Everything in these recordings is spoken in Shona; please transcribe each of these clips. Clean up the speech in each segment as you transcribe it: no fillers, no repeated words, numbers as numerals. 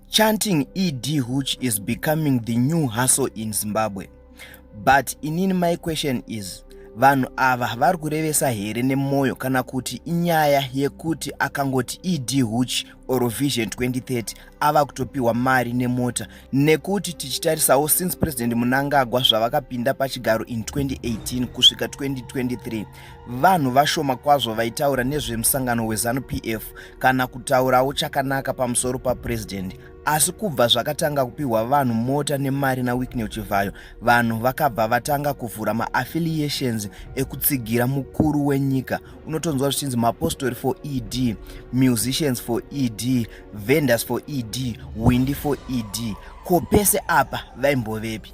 Chanting ED Hooch is becoming the new hustle in Zimbabwe. But my question is, vanhu ava vari kurevesa here nemoyo kana kuti inyaya yekuti akangoti ED Hooch or Vision 2030 ava kutopiwa mari nemota, nekuti tichitarisawo since President Mnangagwa zvavakapinda pachigaro in 2018 kusvika 2023 vanhu vashoma kwazvo vaitaura nezvemusangano weZANU-PF kana kutaurawo chakanaka pamusoro papresident. Asi kubva zvakatanga kupiwa vanhu mota nemari naWicknell Chivayo, vanhu vakabva vatanga kuvhura ma-affiliations ekutsigira mukuru wenyika unotonzwa zvichinzi mapostori for ED, musicians for ED, vendors for ED, Windy for ED. Ko pese apa vaimbovepi?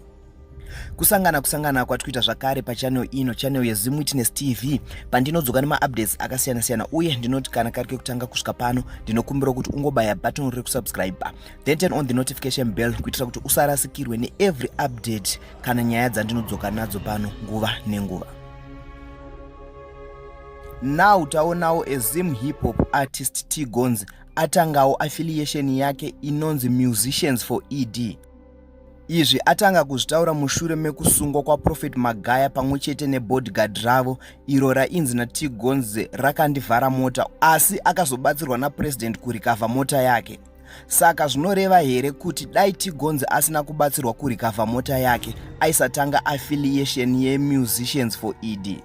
Kusangana kwatikuita zvakare pachannel ino, channel yeZim Witness TV, pandinodzoka nema-updates akasiyana-siyana, uye ndinoti kana kari kekutanga kusvika pano ndinokumbira kuti ungobaya button rekusubscribe, then turn on the notification bell kuitira kuti usarasikirwe neevery update kana nyaya dzandinodzoka nadzo pano nguva nenguva. Now taonawo eZim hip hop artist T Gonzi atangawo affiliation yake inonzi Musicians for ED. Izvi atanga kuzvitaura mushure mekusungwa kwaProfit Magaya pamwechete nebodyguard ravo iro rainzi naT Gonzi rakandivhara mota, asi akazobatsirwa napresident kurikavha mota yake. Saka zvinoreva here kuti dai T Gonzi asina kubatsirwa kurikavha mota yake aisatanga affiliation yeMusicians for ED?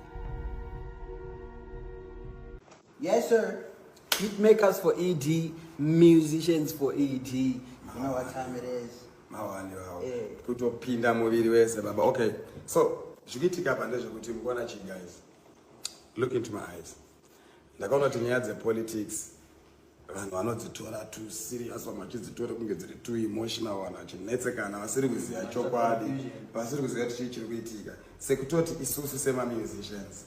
Yes sir, hitmakers for ED, musicians for ED. You know what time it is. Kutopinda muviri wese baba. Okay, so zvikiitika pa ndezvekuti mukuona chi guys, look into my eyes. Ndakaona kuti nyaya dzepolitics vanhu vanodzitora too serious, vamwe vachidzitora kunge dziri too emotional, vanhu vachinetsekana, vasiri kuziva chokwadi, vasiri kuziva kuti chii chiri kuitika. Sekutoti isusu sema-musicians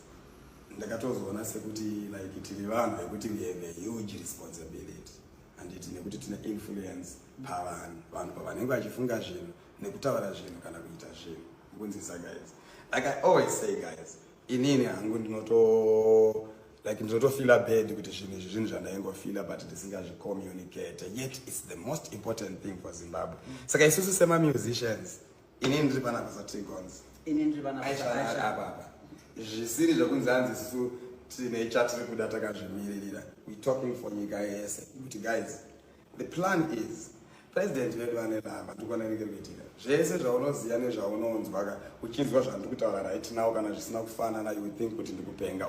ndakatozoona sekuti like tiri vanhu vekuti we have a huge responsibility, handiti nekuti tine influence vanhu pavanenge vachifunga zvinhu nekutaura zvinhu kana kuita zvinhu. Kunzisa guys, like I always say guys, inini hangu ndinotofila bad kuti zvinhu izvi zvinhu zvandaingofila but ndisingazvicommunicate, yet it's the most important thing for Zimbabwe. Saka isusu sema-musicians, inini ndiri pana basa T Gonzi, inini ndiri pana basa apa zvisiri zvokunzi hanzi isusu tine chatiri kuda takazvimiririra. We talking for nyika yese kuti guys, the plan is president wedu anelava ndikwanenge kuitika zvese zvaunoziva nezvaunonzwa uchinzwa zvandiri kutaura right now kana zvisina kufanana you think kuti ndikupenga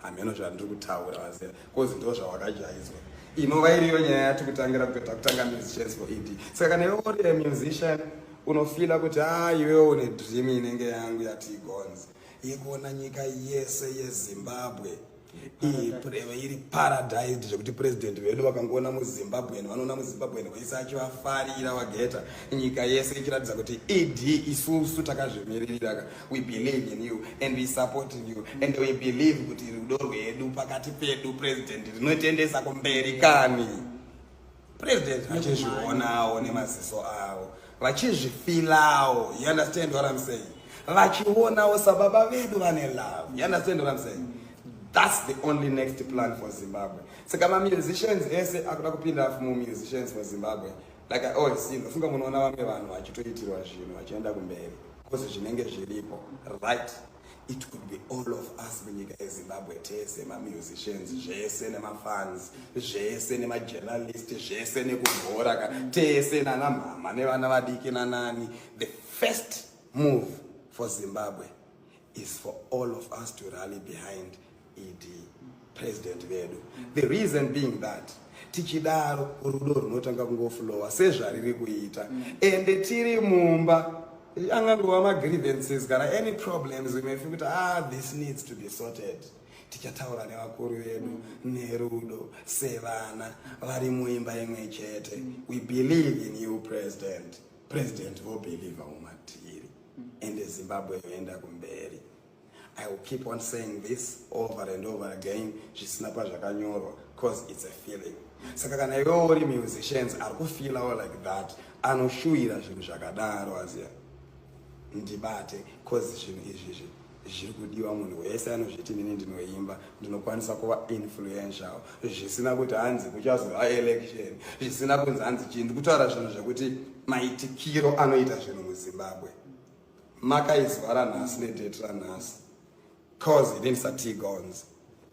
hameno zvandiri kutaura wazera kozi ndo zvawakajaizwa. Inova iriyo nyaya yati kutangira kutanga musicians for ED. Saka kana iwe uri musician unofila kuti iwe une dream inenge yangu yaT Gonzi yekuona nyika yese yeZimbabwe iri paradise, zvekuti president wedu vakangoona muZimbabwean vanoona muZimbabwean vese achivafarira wageta nyika yese ichiratidza kuti ED isusu takazvimiririra. We believe in you and we support you and we believe kuti rudo rwedu pakati pedu president rinotendesa kumberi kani. President vachizvionawo nemaziso avo, vachizvifilawo, you understand what I'm saying, vachionawo sababa vedu vane love, you understand what I'm saying. That's the only next plan for Zimbabwe. So kama musicians ese akuda kupinda fumu musicians for Zimbabwe, like I always say, funga munoona vamwe vanhu vachitoitirwa zvinhu vachienda kumberi because zvinenge zviripo right. It could be all of us munyika yeZimbabwe tese ma-musicians, zvese nema-fans, zvese nema-journalists, zvese nekubhora tese nanamama nevana vadiki nanani. The first move for Zimbabwe is for all of us to rally behind ED, president vedu. The reason being that tichidaro rudo runotanga kungoflowa sezvariri kuita ende tiri mumba angangova ma-grievances kana any problems we may feel kuti this needs to be sorted. Tichataura nevakuru vedu nerudo sevana vari muimba imwe chete. We believe in you president. President vobelieve umatiri ende Zimbabwe yoenda kumberi. I will keep on saying this over and over again, zvisinapa zvakanyorwa, because it's a feeling. Saka kana iwe uri musicians ari kufilawo like that, anoshuwira zvinhu zvakadaro aziya ndibate, because zvinhu izvizvi zviri kudiwa munhu wese anozviti inini ndinoimba ndinokwanisa kuva influential zvisina kuti hanzi kuchazova election zvisina kunzi hanzi chii ndikutaura zvinhu zvekuti maitikiro anoita zvinhu muZimbabwe makaizwa ranhasi nedate ranhasi cause idinsatigons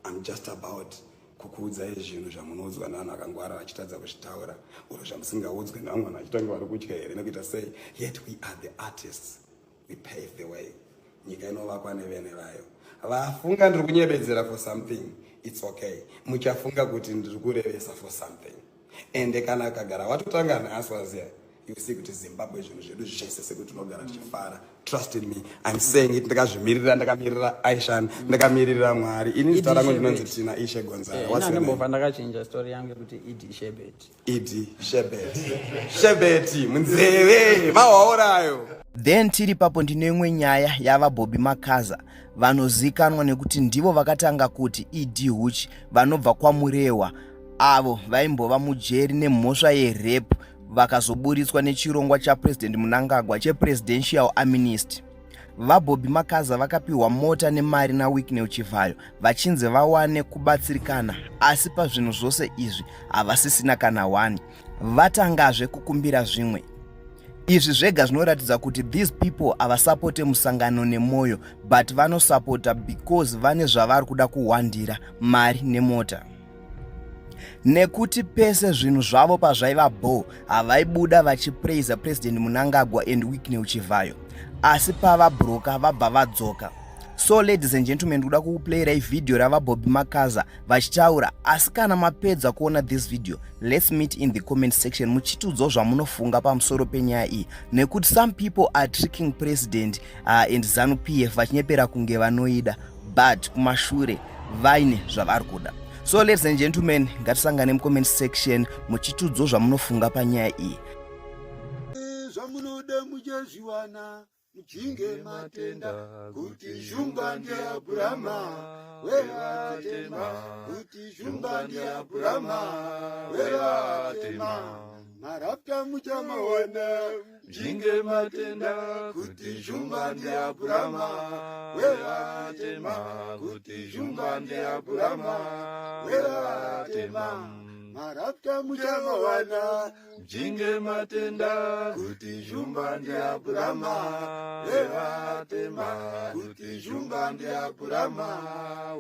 I'm just about kukuudzai zvinhu zvamunoudzwa navanhu vakangwara vachitadza kuzvitaura uro zvamusingaudzwe nevamwe vanhu vachitanga vari kutya here nekuita sei yet we are the artists we pave the way nyika inovakwa nevene vayo vafunga ndiri kunyebedzera for something it's okay muchafunga kuti ndiri kurevesa for something ende kana akagara watotanga nhasi waziya you see kuti Zimbabwe zvinhu zvedu zvese sekuti tinogara tichifara trust in me I'm saying it ndakazvimirira ndakamirira Aishan ndakamirira Mwari ini zita rangu ndinonzi Tina Ishe Gonzalo ndambova ndakachinja story yangu kuti Idi Shebet Shebeti munzeve vawaurayo. Then tiri papo ndine imwe nyaya yava Bobby Makaza vanozikanwa nekuti ndivo vakatanga kuti ED Huch vanobva kwaMurewa avo vaimbova mujeri nemhosva yerep vakazoburitswa nechirongwa chaPresident Mnangagwa chePresidential Amnesty. VaBobby Makaza vakapiwa mota nemari naWicknell Chivayo vachinzi vawane kubatsirikana, asi pazvinhu zvose izvi havasisina kana wani. Vatangazve kukumbira zvimwe. Izvi zvega zvinoratidza kuti these people avasapote musangano nemwoyo, but vanosapota because vane zvavari kuda kuhwandira, mari nemota. Nekuti pese zvinhu zvavo pazvaiva bho havaibuda vachipraisa President Mnangagwa and Wicknell Chivayo, asi pavabroka vabva vadzoka. So ladies and gentlemen, ndikuda kukuplayira video rava Bobby Makaza vachitaura, asi kana mapedza kuona this video, let's meet in the comment section muchitiudzawo zvamunofunga pamusoro penyaya iyi, nekuti some people are tricking president and ZANU-PF vachinyepera kunge vanoida, but kumashure vaine zvavari kuda. So ladies and gentlemen, ngatisangane mucomment section muchitiudzawo zvamunofunga panyaya iyi. Zvamunoda muchazviwana mujinge matenda kuti shumba ndiAbrahama wevatema kuti shumba ndiAbrahama wevatema marapta muchamawana mujinge matenda kuti shumba ndiAbrahama wevatema kuti shumba ndiAbrahama wevatema marapta muchamawana mujinge matenda kuti shumba ndiAbrahama wevatema kuti shumba ndiAbrahama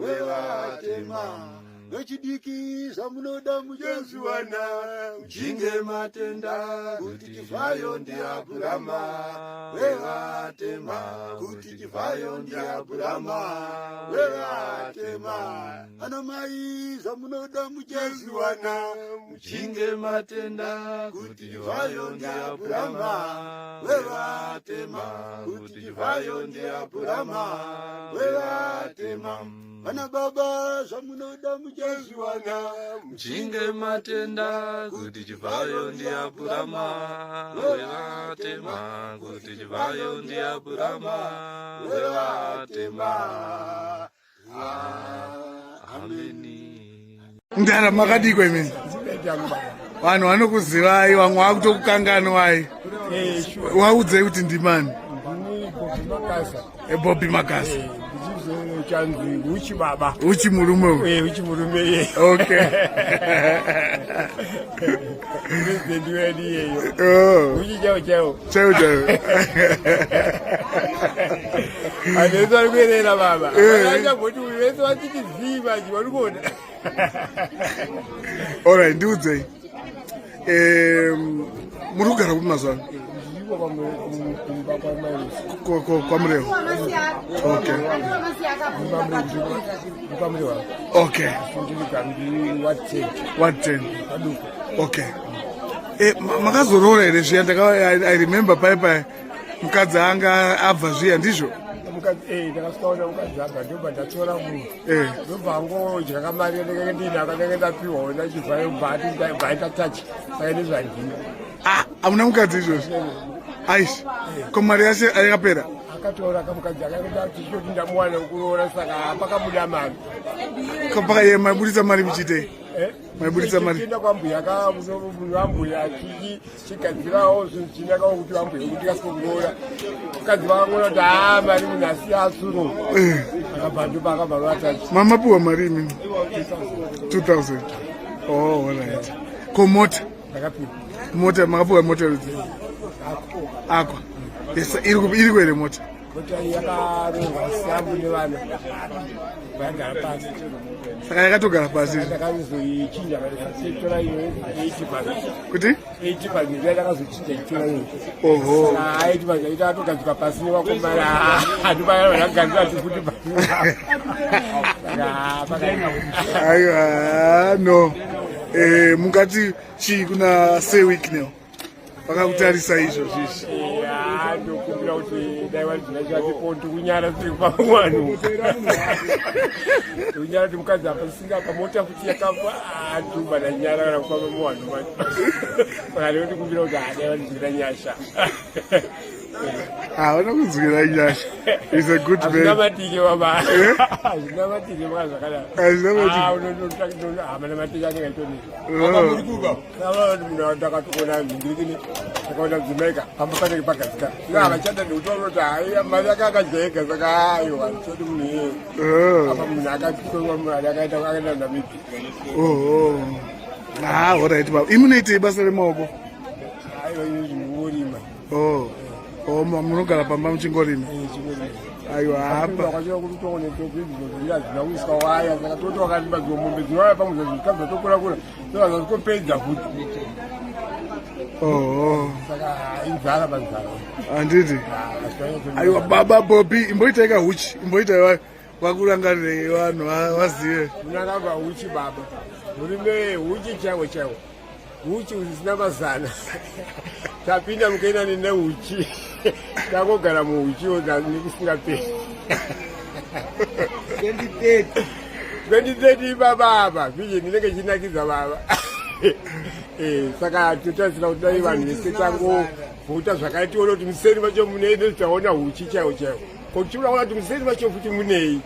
wevatema vechidiki zvamunoda muchazviwana mujinge matenda kuti Chivayo ndiAbrahama wevatema kuti Chivayo ndiAbrahama wevatema ana mai zvamunoda muchazviwana mujinge matenda kuti Chivayo ndiAbrahama wevatema kuti Chivayo ndiAbrahama wevatema vana baba zvamunoda muchazviwana mujinge matenda kuti Chivayo ndiAbrahama wevatema kuti Chivayo ndiAbrahama wevatema. Ameni. Ndara makadikwa imeni vanhu vanokuzivai vamwe vakutokukanganwai waudzei kuti ndimani? Bobby Makaza chanzi uchi baba uchi murume uchi murume okay president wedu yeyo uchi chao aneza kuerera baba anaja kuti wese watichiziva chivarikuona. Alright, ndiudzei muri kugara kupi mazuva ano? KwaMurewa. Okay. What 10? Okay. Makazorora here zviya I remember paipai mukadzi anga abva zviya ndizvo? Ndakasikaona mukadzi abva ndobva ndatora munhu ndobva ngodya kamari ndinaka ndenge ndapiwa ona Chivayo bva ndatacha saka nezvandini. Hamuna mukadzi izvozvo? Aishi, ko mari yase yakapera? Akatora kamukadzi akaenda kuti ndamuwana kuroora saka pakabuda mari. Kapaka ye mabudisa mari muchitei? maibudisa mari chienda kwambuya wambuya chigadzirawo zvinhu chinakawo kuti wambuya kuti kasikukuroora mukadzi vakangona kuti mari munhu asi asuro akabhandupa akabva atachi mamapuwa mari imini 2000 oh alright ko mota ndakapiwa mota makapuwa mota akwa yes iri kwere mota mota yakarongwa sambu nevana vagara pasi saka yakatogara pasi ndakazochinja tora iyo 80 kuti 80 ndia ndakazochinja itora iyo oho aiti vachaita atogadzika pasi nevakomana hatipaaagadzira tikuti aiwa no mukati chii kuna sewikneo vakakutarisa izvo zvizi ndokumbira kuti dai vaizvinachatipo ndikunyara tiri pamwanu ndikunyara kuti mukadzi apasinga pamota kuti yakafa atuba nanyara kana kufamba muwanhu saka ndikumbira kuti dai vaizvira nyasha havana kunzwira nyasha is a good man hazvina matike baba hazvina matike maka zvakadaro hazvina matike hamana matike anenge aitoneka kuti munhu ndakatoona mhindikini akaona mdzimaika pamba panenge pagadzika havachada ndikutaura kuti hai mari akakajeka saka aiwa choti munhu iye apa munhu akatonga mari akaenda namiki alright baba imunoitei basa remaoko aiwa iyo zvinongorima munogara pamba muchingorima aiwa hapa kwachira kuti toone tokuzvozvira zvina kuiswa waya saka toti wakarimba dzomombe dzinovaya pamwe zvazvikabva tokurakura tozazvikopedza futi saka inzara panzara handiti aiwa baba bobi imboitai kahuchi imboitai vakurangarirei vanhu vazive munakabva huchi baba murume huchi chaiwo chaiwo huchi usisina mazana tapinda mukaenda nehuchi takogara muhuchiwo nekusingaperi 2030 baba apa vhizheni inenge chinakidza baba saka totarisira kuti dai vanhu vese tangovhuta zvakaitiona kuti museri macho munei ndotaona huchi chaiwo chaiwo kotiuraona kuti museri macho futi munei